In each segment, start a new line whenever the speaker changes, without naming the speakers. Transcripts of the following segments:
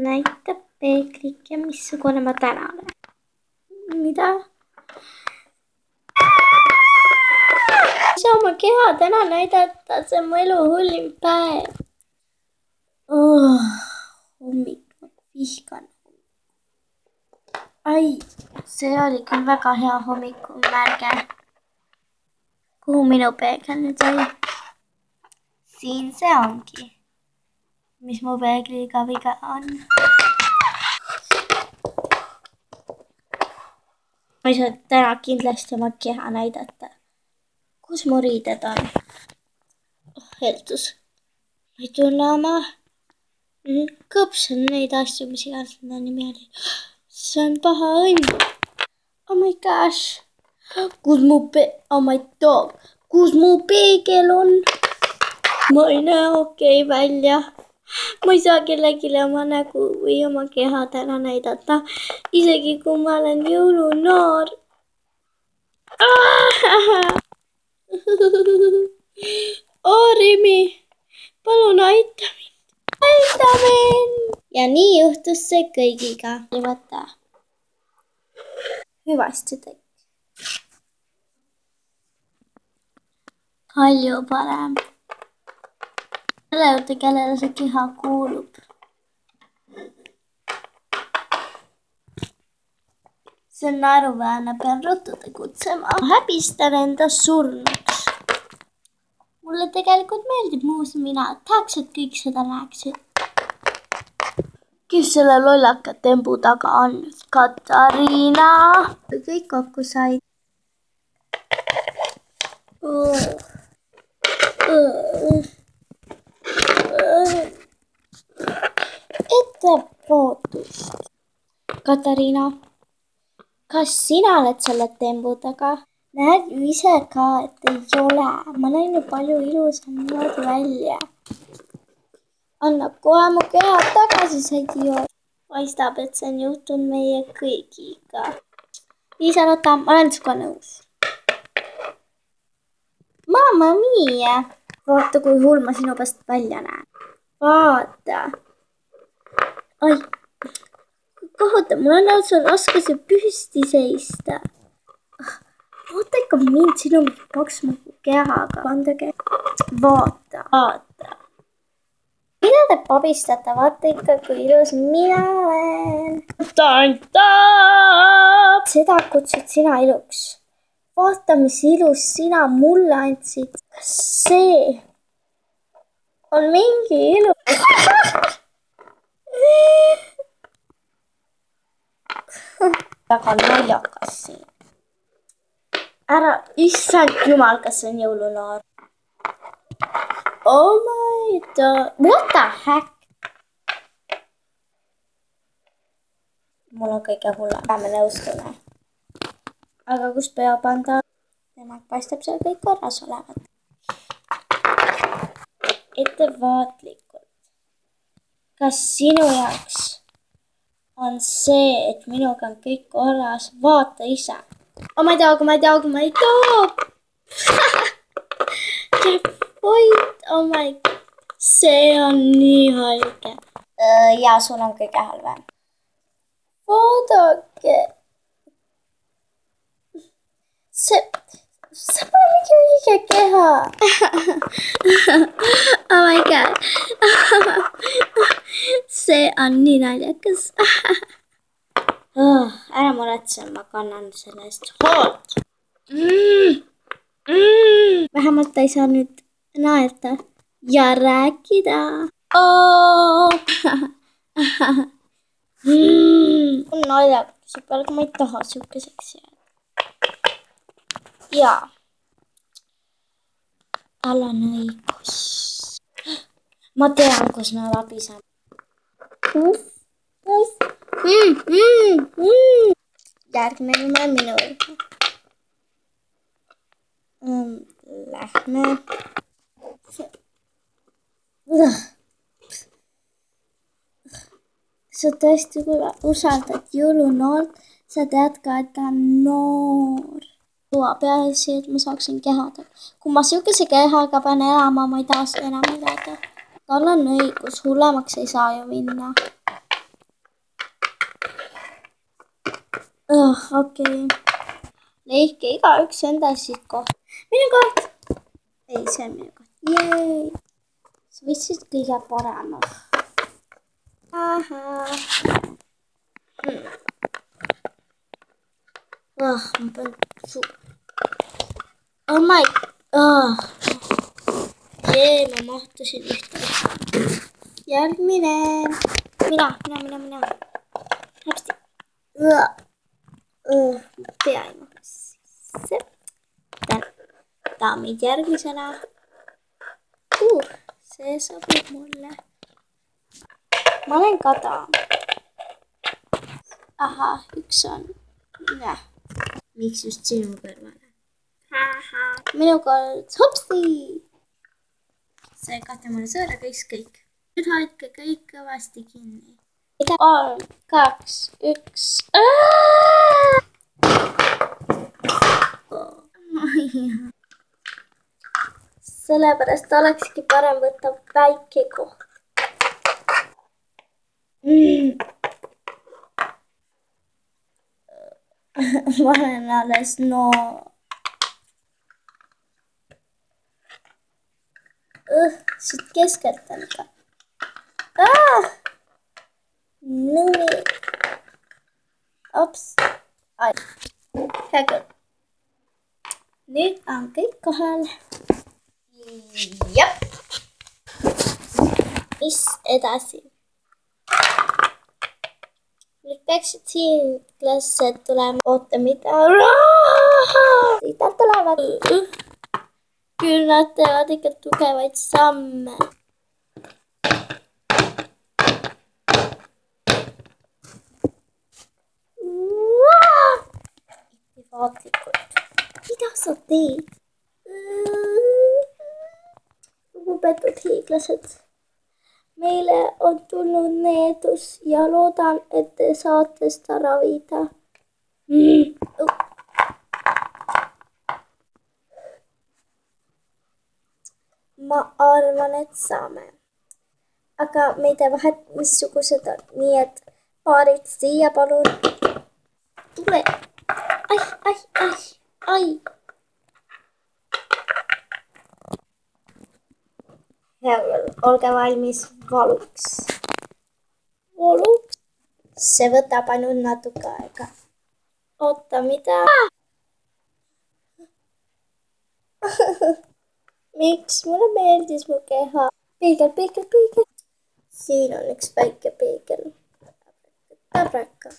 näitab peeglike, missugune ma täna olen. Mida? Ei saa oma keha täna näidata, see on mu elu hullim päev. Hommik, ma vihkan. Ai, see oli küll väga hea hommikumärge. Kuhu minu peegel nüüd oli? Siin see ongi. Mis mu peegliga viga on? Ma ei saa täna kindlasti oma keha näidata. Kus mu riided on? Heldus. Ma ei tunne oma kõpsan neid asju, mis iganes nende nimi oli. See on paha õnn. Oh my gosh. Kus mu peegel on? Ma ei näe okei välja. Ma ei saa kellelegi oma nägu või oma keha täna näidata. Isegi kui ma olen jõulunoor. Rimi, palun aita mind. Aita mind. Ja nii juhtus see kõigiga. Vaata. Hüvasti tegi. Palju parem. Selle juurde, kellele see keha kuulub. See on naeruväärne, pean ruttu tegutsema. Häbistan enda surnuks. Mulle tegelikult meeldib muuseumina. Tahaks, et kõik seda näeksid. Kes selle lollaka tembu taga on? Katariina! Kõik kokku said. Ettevaatust. Katariina, kas sina oled selle tembu taga? Näed ju ise ka, et ei ole. Ma näin ju palju ilusam niimoodi välja. Annab kohe mu keha tagasi, see idioot. Paistab, et see on juhtunud meie kõigiga. Liisa-Lotta, ma olen sinuga nõus. Mamma mia! Vaata, kui hull ma sinu peast välja näen. Vaata. Ai, kohutav, mul on üldse raske see püsti seista. Vaata ikka mind sinu paksma kehaga. Pandage. Vaata. Mida te pabistate? Vaata ikka, kui ilus mina olen. Seda kutsud sina iluks. Vaata, mis ilus sina mulle andsid. Kas see on mingi ilu? Väga naljakas siin. Ära, issand jumal, kas see on jõulunoor. Oh my god. What the heck? Mul on kõige hullem. Me nõustume. Aga kus peab anda? Temalt paistab seal kõik korras olevat. Ettevaatlikult. Kas sinu jaoks on see, et minuga on kõik korras? Vaata ise. Oh, ma ei tea. Oh my god. See on nii haige. Ja, sul on kõige halvem. Vaadake. See pole mingi õige keha. Oh my god. See on nii naljakas. Ära muretse, ma kannan selle eest hoolt. Vähemalt ta ei saa nüüd naerda ja rääkida. Naljakas, aga ma ei taha sihukeseks jääda. Jaa. Tal on õigus. Ma tean, kus me abi saame. Järgmine jumal minu juurde. Lähme. Sa tõesti, kui usaldad jõulunoort, sa tead ka, et ta on noor. Peaasi, et ma saaksin kehada. Kui ma sihukese kehaga pean elama, ma ei taha seda enam elada. Tal on õigus, hullemaks ei saa ju minna. okei. Leidke igaüks enda koht. Minu koht. Ei, see on minu koht. Jee. Sa võtsid kõige parema. Ma pean oh my jee, ma mahtusin ühte. Järgmine. Mina. Hästi. Pea ei mahtu sisse. Daamid järgmisena. See sobib mulle. Ma olen kada. Ahah, üks on. Miks just sinu kõrvale? Minu kord hopsi! See kahte mulle sõõraga ükskõik. Nüüd hoidke kõik kõvasti kinni. 3, 2, 1. Sellepärast olekski parem võtta väike koht. Ma olen alles siit keskelt on ka. Nii. Ops. Ai. Hea küll. Nüüd on kõik kohal. Jep. Mis edasi? Nüüd peaksid siin klassid tulema. Oota, mida? Siit nad tulevad. Küll nad teevad ikka tugevaid samme. Vaatlikult. Mida sa teed? Lugupeetud hiiglased. Meile on tulnud needus ja loodan, et te saate seda ravida. Ma arvan, et saame. Aga me ei tea vahet, missugused on. Nii et paarid siia palun. Tule. Ai. Hea küll, olge valmis valuks. See võtab ainult natuke aega. Oota, mida? Miks? Mulle meeldis mu keha. Peegel. Siin on üks väike peegel. Tabraka.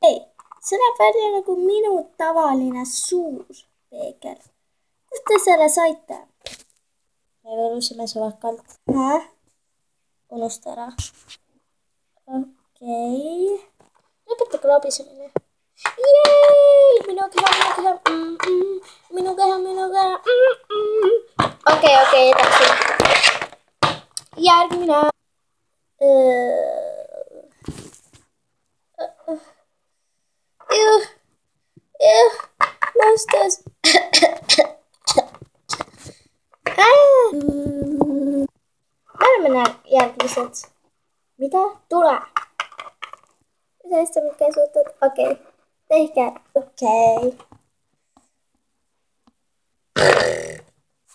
Ei, see näeb välja nagu minu tavaline suur peegel. Kust te selle saite? Me võlusime suvakalt. Unusta ära. Okei. Lõpetage lobisemine. Jeei! Minu keha. Okei, edasi. Järgmine. Lastes. Lähme järgmised. Mida? Tule. Mida hästi mind käes võtad? Okei. Tehke. Okei.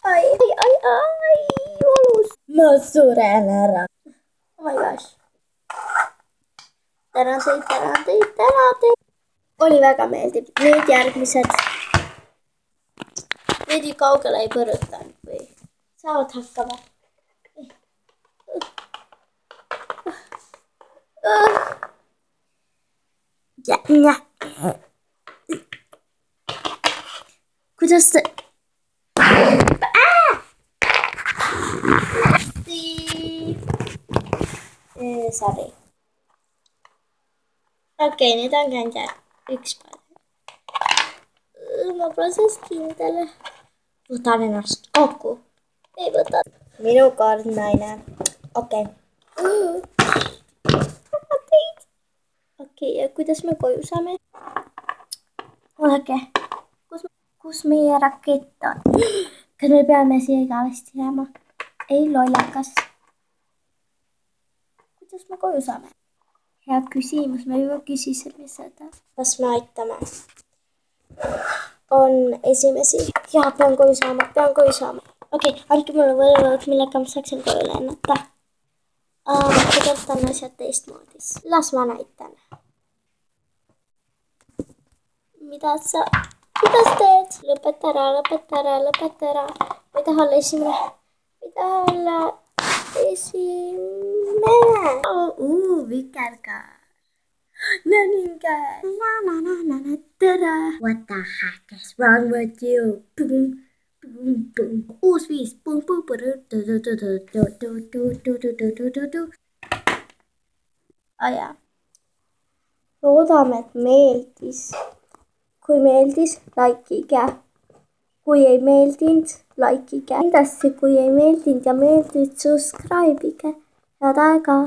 Ai, valus. Ma suren ära. Oh my gosh. Tänan teid. Oli väga meeldib. Nüüd järgmised. Veidi kaugele ei põrutanud või saavad hakkama. Kuidas see? Sorry. Okei, nüüd on käinud üks päev. Ma pole sellest kindel. Võtan ennast kokku. Ei võta. Minu kord, naine. Okei. Okei, ja kuidas me koju saame? Oodake. Kus meie rakett on? Kas me peame siia igavesti jääma? Ei lollakas. Kuidas me koju saame? hea küsimus, me juba küsisime seda. Kas me aitame? On esimesi. Jaa, pean koju saama. Okei, andke mulle võluvõlg, millega ma saaksin koju lennata. Tegelikult on asjad teistmoodi. Las ma näitan. Mida sa teed? Lõpeta ära. Ma ei taha olla esimene. Vikerkaar. Näninkäär. Tere. What the heck is wrong with you? Boom. Uus viis. Jaa. Loodame, et meeldis. Kui meeldis, likeige. Kui ei meeldinud, likeige. Kindlasti, kui ei meeldinud ja meeldis, subscribe'ige. Head aega!